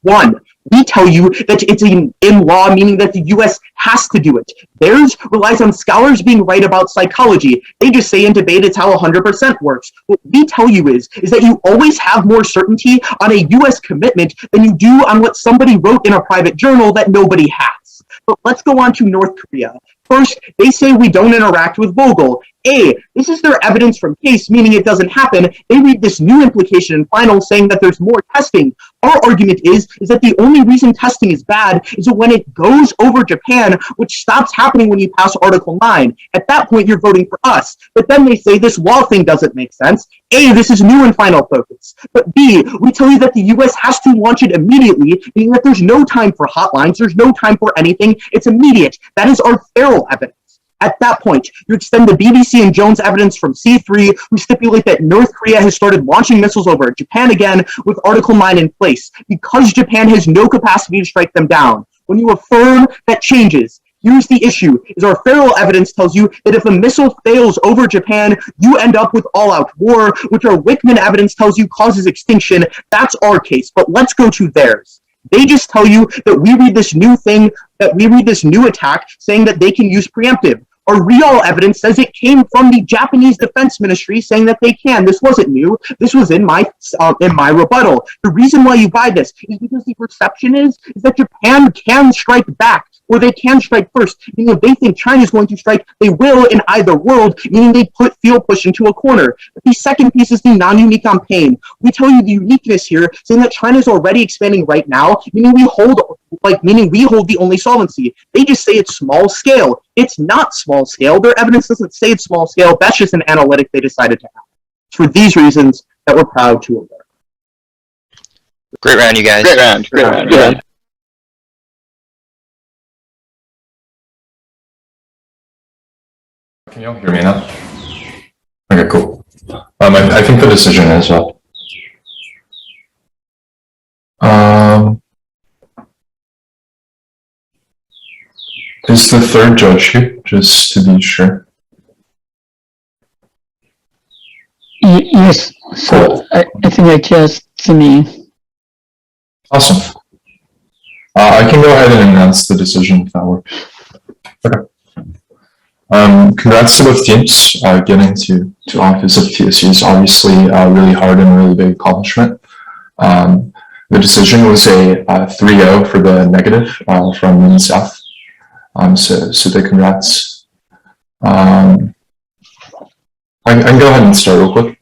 One, we tell you that it's in law, meaning that the US has to do it. Theirs relies on scholars being right about psychology. They just say in debate it's how 100% works. What we tell you is that you always have more certainty on a US commitment than you do on what somebody wrote in a private journal that nobody has. But let's go on to North Korea. First, they say we don't interact with Vogel. This is their evidence from case, meaning it doesn't happen. They read this new implication in final saying that there's more testing. Our argument is that the only reason testing is bad is when it goes over Japan, which stops happening when you pass Article 9. At that point, you're voting for us. But then they say this wall thing doesn't make sense. This is new in final focus. But B, we tell you that the US has to launch it immediately, meaning that there's no time for hotlines, there's no time for anything. It's immediate. That is our feral evidence. At that point, you extend the BBC and Jones evidence from C3, who stipulate that North Korea has started launching missiles over Japan again with Article 9 in place, because Japan has no capacity to strike them down. When you affirm, that changes. Here's the issue, is our feral evidence tells you that if a missile fails over Japan, you end up with all-out war, which our Wickman evidence tells you causes extinction. That's our case, but let's go to theirs. They just tell you that we read this new attack saying that they can use preemptive. Our real evidence says it came from the Japanese Defense Ministry saying that they can. This wasn't new. This was in my rebuttal. The reason why you buy this is because the perception is that Japan can strike back, or they can strike first. Meaning if they think China is going to strike, they will in either world, meaning they feel pushed into a corner. But the second piece is the non-unique campaign. We tell you the uniqueness here, saying that China is already expanding right now, meaning we hold the only solvency. They just say it's small scale. It's not small scale. Their evidence doesn't say it's small scale. That's just an analytic they decided to have. It's for these reasons that we're proud to award. Great round, you guys. Great round. Great round. Yeah. Can you all hear me now? Okay, cool. I think the decision is up. Is the third judge here, just to be sure? Yes, so I think I just to me. Awesome. I can go ahead and announce the decision if that works. Okay. Congrats to both teams. Getting to office of TSC is obviously really hard and a really big accomplishment. The decision was a 3-0 for the negative from South. So big congrats. I can go ahead and start real quick.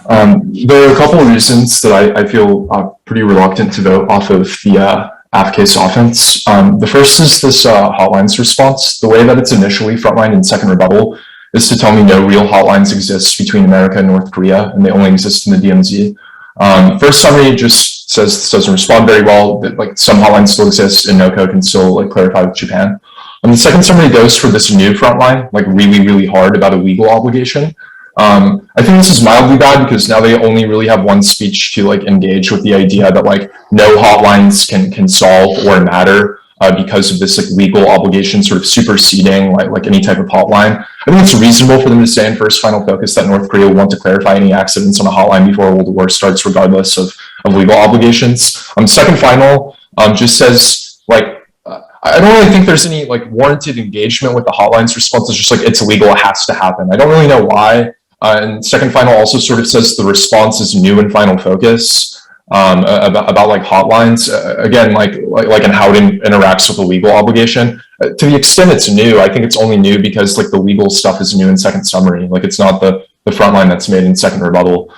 There are a couple of reasons that I feel pretty reluctant to vote off of the AFCASE offense. The first is this hotlines response. The way that it's initially frontline and second rebuttal is to tell me no real hotlines exist between America and North Korea, and they only exist in the DMZ. First summary just says this doesn't respond very well, that like some hotlines still exist and NOCO can still like clarify with Japan. And the second summary goes for this new frontline, like really hard about a legal obligation. I think this is mildly bad because now they only really have one speech to like engage with the idea that like no hotlines can solve or matter because of this like legal obligation sort of superseding like any type of hotline. I think it's reasonable for them to say in first final focus that North Korea will want to clarify any accidents on a hotline before a world war starts, regardless of legal obligations. Second final just says like I don't really think there's any like warranted engagement with the hotlines response. It's just like it's illegal, it has to happen. I don't really know why. And second final also sort of says the response is new in final focus about like hotlines again like and how it interacts with the legal obligation. To the extent it's new, I think it's only new because like the legal stuff is new in second summary. Like it's not the front line that's made in second rebuttal.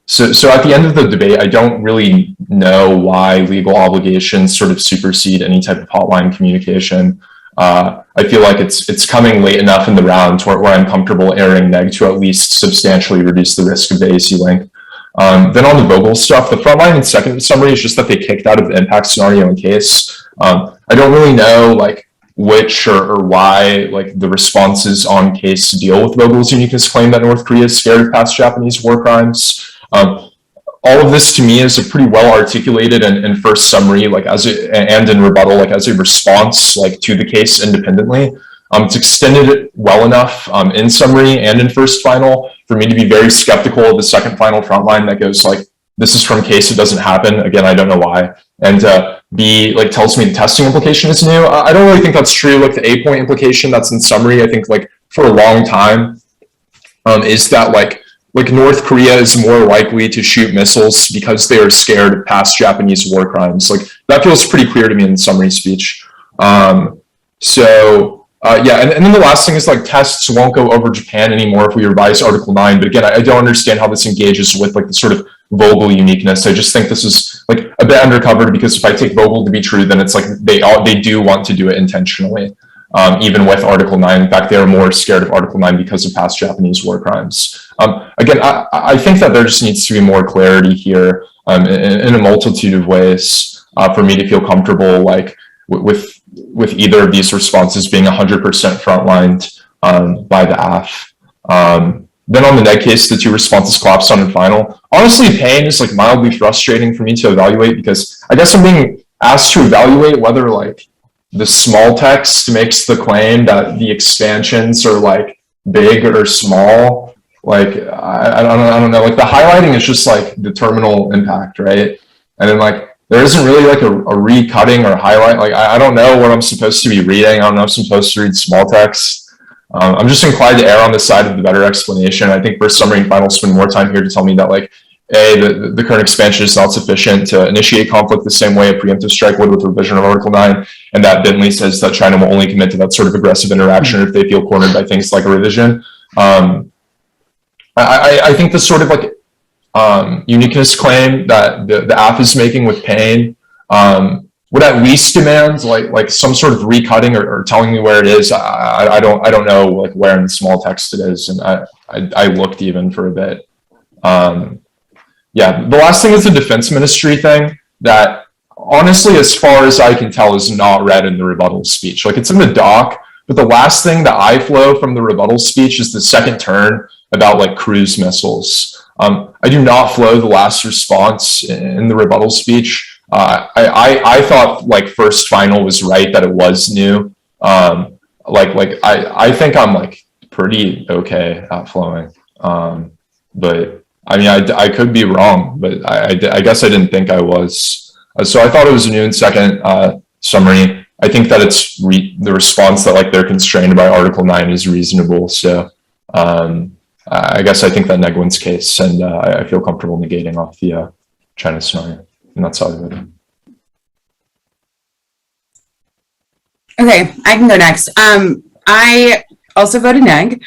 So at the end of the debate, I don't really know why legal obligations sort of supersede any type of hotline communication. I feel like it's coming late enough in the round where I'm comfortable airing neg to at least substantially reduce the risk of the AC link. Then on the Vogel stuff, the front line in second summary is just that they kicked out of the impact scenario in case. I don't really know like which or why like the responses on case to deal with Vogel's uniqueness claim that North Korea is scared of past Japanese war crimes. all of this to me is a pretty well articulated and first summary, like and in rebuttal, like as a response, like to the case independently. It's extended it well enough in summary and in first final for me to be very skeptical of the second final front line that goes like, this is from case, it doesn't happen. Again, I don't know why. And B, like tells me the testing implication is new. I don't really think that's true. Like the 8-point implication that's in summary, I think like for a long time is that like North Korea is more likely to shoot missiles because they are scared of past Japanese war crimes. Like that feels pretty clear to me in the summary speech. Yeah, and then the last thing is like tests won't go over Japan anymore if we revise Article 9. But again, I don't understand how this engages with like the sort of Vogel uniqueness. I just think this is like a bit undercovered because if I take Vogel to be true, then it's like they do want to do it intentionally. Even with Article 9. In fact, they are more scared of Article 9 because of past Japanese war crimes. Again, I think that there just needs to be more clarity here in a multitude of ways for me to feel comfortable like with either of these responses being 100% frontlined by the AF. Then on the neg case, the two responses collapsed on in final. Honestly, pain is like mildly frustrating for me to evaluate because I guess I'm being asked to evaluate whether like the small text makes the claim that the expansions are like big or small. Like I don't know. Like the highlighting is just like the terminal impact, right? And then like there isn't really like a recutting or highlight. Like I don't know what I'm supposed to be reading. I don't know if I'm supposed to read small text. I'm just inclined to err on the side of the better explanation. I think first summary and final spend more time here to tell me that like the current expansion is not sufficient to initiate conflict the same way a preemptive strike would with revision of Article 9, and that Bentley says that China will only commit to that sort of aggressive interaction if they feel cornered by things like a revision. I think the sort of like uniqueness claim that the AF is making with pain would at least demand like some sort of recutting or telling me where it is. I don't know like where in the small text it is, and I looked even for a bit. Yeah, the last thing is the defense ministry thing that honestly, as far as I can tell, is not read in the rebuttal speech. Like it's in the doc, but the last thing that I flow from the rebuttal speech is the second turn about like cruise missiles. I do not flow the last response in the rebuttal speech. I thought like first final was right that it was new. I think I'm like pretty okay at flowing. But I mean, I could be wrong, but I guess I didn't think I was. So I thought it was a new and second summary. I think that it's the response that like they're constrained by Article 9 is reasonable. So I guess I think that neg wins case, and I feel comfortable negating off the China scenario, and that's how I voted. Okay, I can go next. I also voted neg.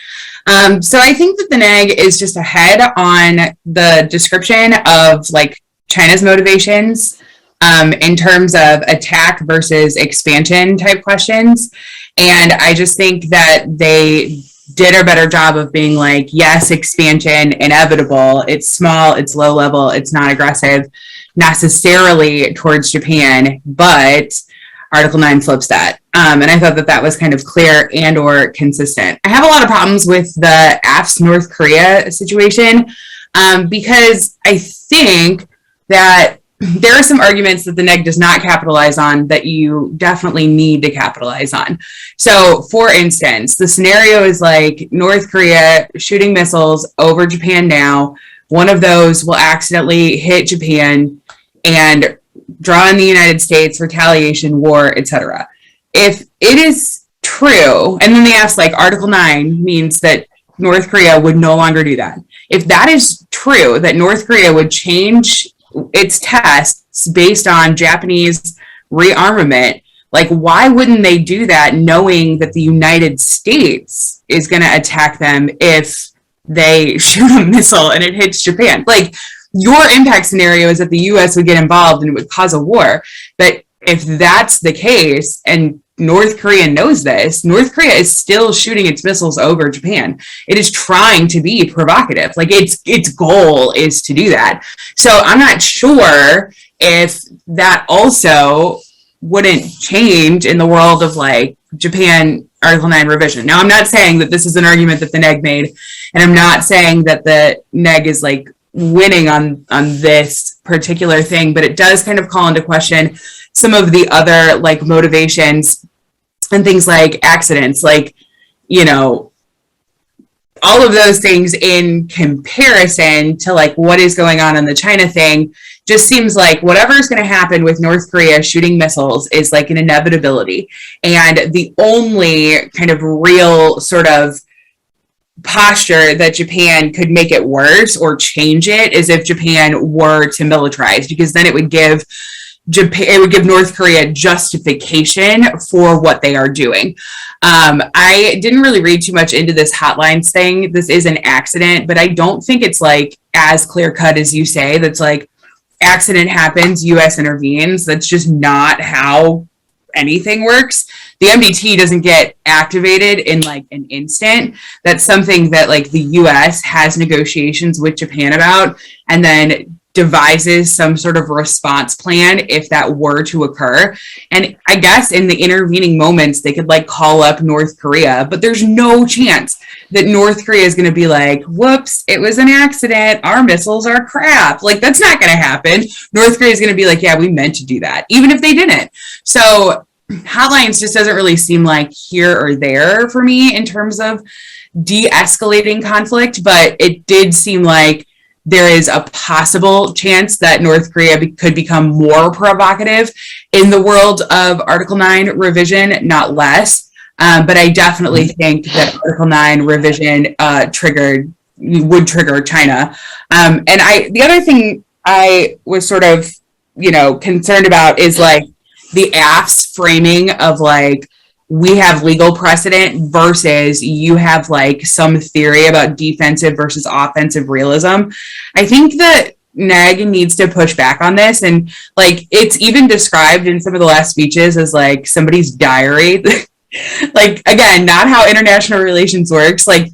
So I think that the neg is just ahead on the description of like China's motivations in terms of attack versus expansion type questions. And I just think that they did a better job of being like, yes, expansion, inevitable. It's small, it's low level, it's not aggressive necessarily towards Japan, but Article 9 flips that. And I thought that that was kind of clear and or consistent. I have a lot of problems with the AF's North Korea situation because I think that there are some arguments that the neg does not capitalize on that you definitely need to capitalize on. So for instance, the scenario is like North Korea shooting missiles over Japan now. One of those will accidentally hit Japan and draw on the United States, retaliation, war, etc. If it is true, and then they ask like Article 9 means that North Korea would no longer do that. If that is true, that North Korea would change its tests based on Japanese rearmament, like why wouldn't they do that knowing that the United States is going to attack them if they shoot a missile and it hits Japan? Like your impact scenario is that the US would get involved and it would cause a war. But if that's the case and North Korea knows this, North Korea is still shooting its missiles over Japan. It is trying to be provocative. Like its goal is to do that. So I'm not sure if that also wouldn't change in the world of like Japan Article 9 revision. Now, I'm not saying that this is an argument that the neg made, and I'm not saying that the neg is like winning on this particular thing, but it does kind of call into question some of the other like motivations and things like accidents, like, you know, all of those things in comparison to like what is going on in the China thing just seems like whatever is going to happen with North Korea shooting missiles is like an inevitability. And the only kind of real sort of posture that Japan could make it worse or change it is if Japan were to militarize, because then it would give North Korea justification for what they are doing. I didn't really read too much into this hotlines thing. This is an accident, but I don't think it's like as clear cut as you say. That's like accident happens, US intervenes. That's just not how anything works. The MDT doesn't get activated in like an instant. That's something that like the US has negotiations with Japan about, and then devises some sort of response plan if that were to occur. And I guess in the intervening moments, they could like call up North Korea, but there's no chance that North Korea is going to be like, whoops, it was an accident. Our missiles are crap. Like, that's not going to happen. North Korea is going to be like, yeah, we meant to do that, even if they didn't. So hotlines just doesn't really seem like here or there for me in terms of de-escalating conflict, but it did seem like there is a possible chance that North Korea could become more provocative in the world of Article 9 revision, not less. But I definitely think that Article 9 revision would trigger China. And the other thing I was sort of, concerned about is like the AF's framing of like, we have legal precedent versus you have like some theory about defensive versus offensive realism. I think that NAG needs to push back on this. And like, it's even described in some of the last speeches as like somebody's diary. Like, again, not how international relations works. Like,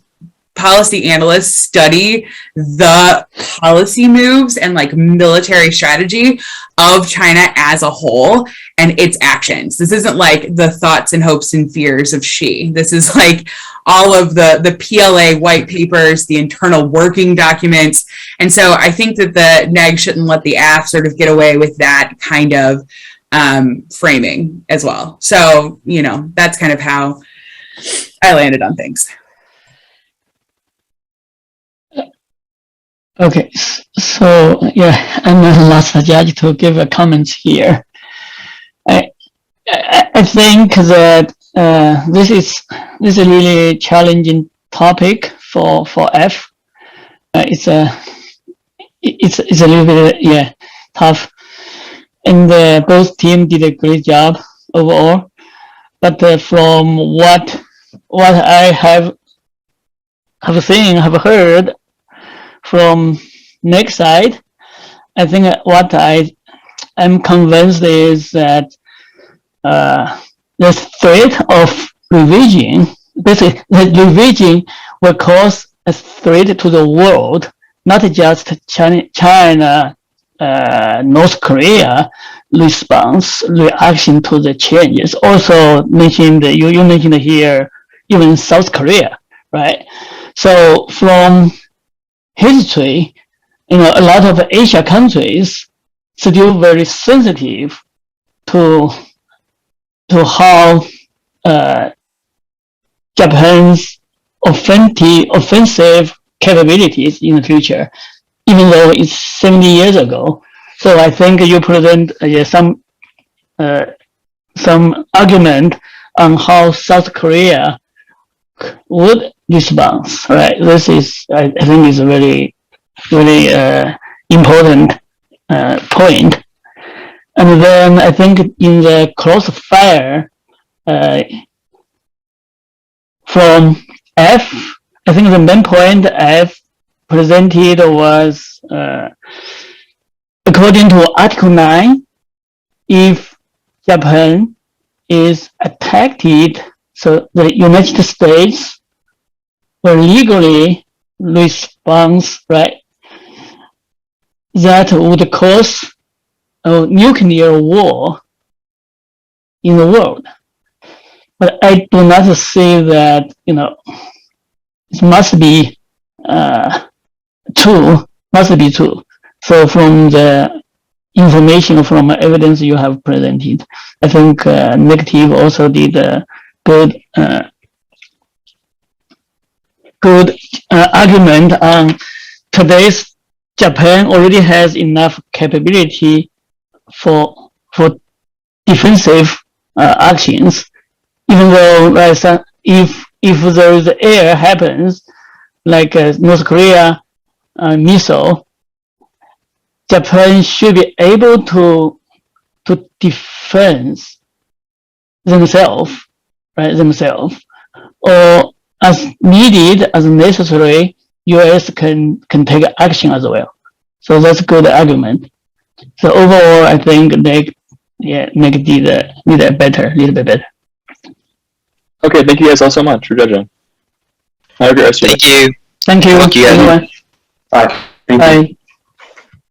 policy analysts study the policy moves and like military strategy of China as a whole and its actions. This isn't like the thoughts and hopes and fears of Xi. This is like all of the PLA white papers, the internal working documents. And so I think that the NEG shouldn't let the AF sort of get away with that kind of framing as well. So, that's kind of how I landed on things. Okay, so yeah, I'm the last judge to give a comment here. I think that this is a really challenging topic for F. It's a little bit tough, and both teams did a great job overall. But from what I have heard from next side, I think what I'm convinced is that the threat of revision, basically the revision will cause a threat to the world, not just China, North Korea reaction to the changes. Also mentioned, you mentioned here, even South Korea, right? So from history, a lot of Asia countries still very sensitive to how Japan's offensive capabilities in the future, even though it's 70 years ago. So I think you present some argument on how South Korea would respond, right? This is, I think, is a really, really important point. And then I think in the crossfire from F, I think the main point F presented was, according to Article 9, if Japan is attacked, so the United States will legally respond, right? That would cause a nuclear war in the world. But I do not say that, it must be true, must be true. So from the information, from evidence you have presented, I think negative also did a good argument on today's Japan already has enough capability for defensive actions. Even though if there is air happens, like North Korea missile, Japan should be able to defend themselves, right? Themselves, or as needed, as necessary, U.S. can take action as well. So that's a good argument. So overall, I think NEG did a little bit better. Okay, thank you guys all so much for judging. Have a great rest of your day. Thank you. Thank you, Thank you, everyone. Bye. Thank you. Bye.